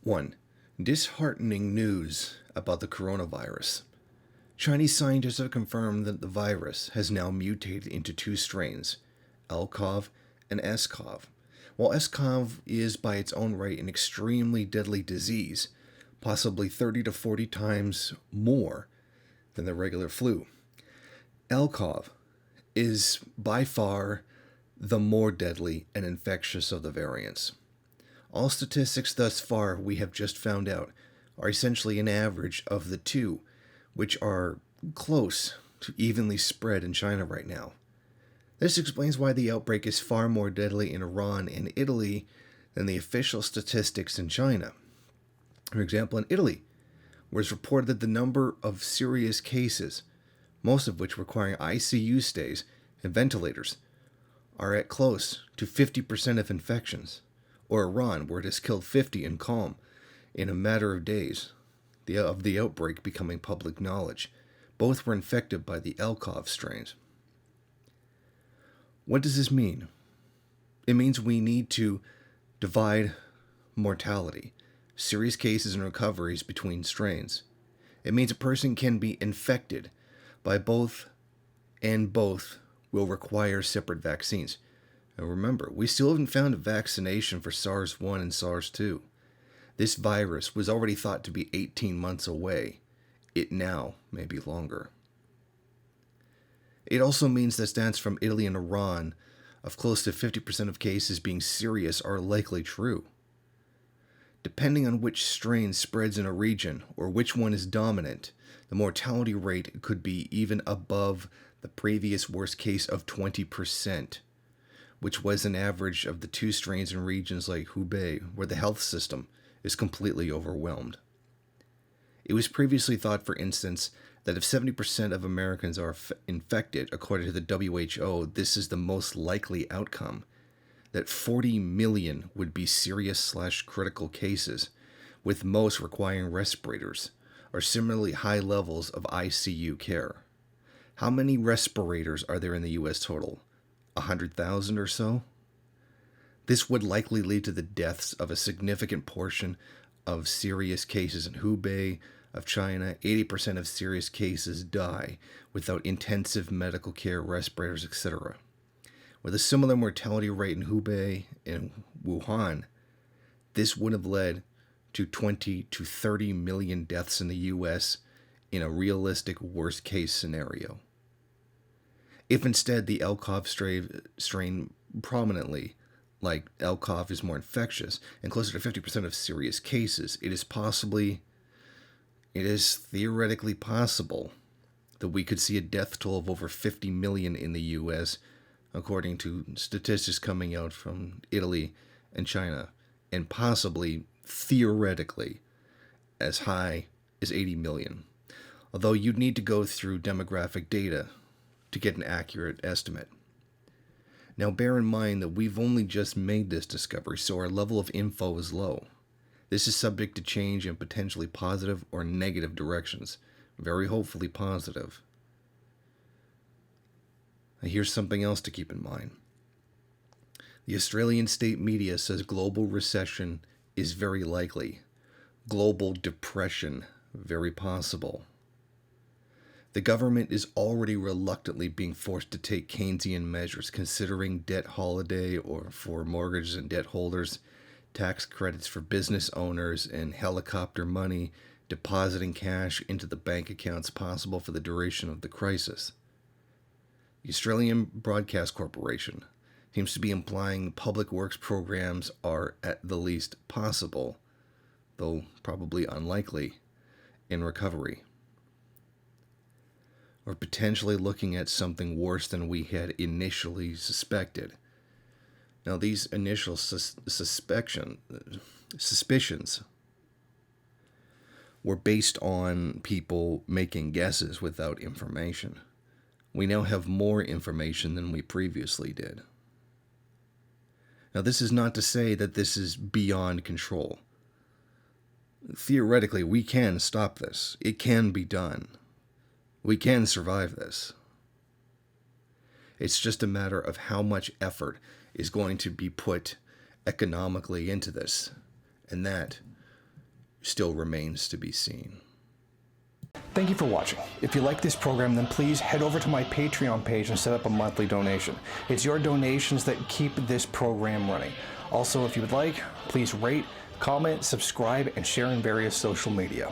1. Disheartening news about the coronavirus. Chinese scientists have confirmed that the virus has now mutated into two strains, L-CoV and S-CoV. While S-CoV is by its own right an extremely deadly disease, possibly 30 to 40 times more than the regular flu, L-CoV is by far the more deadly and infectious of the variants. All statistics thus far we have just found out are essentially an average of the two, which are close to evenly spread in China right now. This explains why the outbreak is far more deadly in Iran and Italy than the official statistics in China. For example, in Italy, where it's reported that the number of serious cases, most of which requiring ICU stays and ventilators, are at close to 50% of infections, or Iran, where it has killed 50 in calm in a matter of days of the outbreak becoming public knowledge. Both were infected by the L-CoV strains. What does this mean? It means we need to divide mortality, serious cases and recoveries between strains. It means a person can be infected by both, and both will require separate vaccines. Now remember, we still haven't found a vaccination for SARS-1 and SARS-2. This virus was already thought to be 18 months away. It now may be longer. It also means that stats from Italy and Iran of close to 50% of cases being serious are likely true. Depending on which strain spreads in a region or which one is dominant, the mortality rate could be even above the previous worst case of 20%, which was an average of the two strains in regions like Hubei, where the health system is completely overwhelmed. It was previously thought, for instance, that if 70% of Americans are infected, according to the WHO, this is the most likely outcome, that 40 million would be serious/critical cases, with most requiring respirators, or similarly high levels of ICU care. How many respirators are there in the US total? 100,000 or so? This would likely lead to the deaths of a significant portion of serious cases in Hubei of China. 80% of serious cases die without intensive medical care, respirators, etc. With a similar mortality rate in Hubei and Wuhan, this would have led to 20 to 30 million deaths in the US in a realistic worst-case scenario. If instead the L-CoV strain prominently, like L-CoV is more infectious and closer to 50% of serious cases, it is theoretically possible that we could see a death toll of over 50 million in the US, according to statistics coming out from Italy and China, and possibly, theoretically, as high as 80 million. Although you'd need to go through demographic data to get an accurate estimate. Now bear in mind that we've only just made this discovery, so our level of info is low. This is subject to change in potentially positive or negative directions. Very hopefully positive. Now here's something else to keep in mind. The Australian state media says global recession is very likely. Global depression, very possible. The government is already reluctantly being forced to take Keynesian measures, considering debt holiday or for mortgages and debt holders, tax credits for business owners, and helicopter money, depositing cash into the bank accounts possible for the duration of the crisis. The Australian Broadcast Corporation seems to be implying public works programs are at the least possible, though probably unlikely, in recovery. Or potentially looking at something worse than we had initially suspected. Now, these initial suspicions were based on people making guesses without information. We now have more information than we previously did. Now, this is not to say that this is beyond control. Theoretically, we can stop this. It can be done. We can survive this. It's just a matter of how much effort is going to be put economically into this. And that still remains to be seen. Thank you for watching. If you like this program, then please head over to my Patreon page and set up a monthly donation. It's your donations that keep this program running. Also, if you would like, please rate, comment, subscribe, and share in various social media.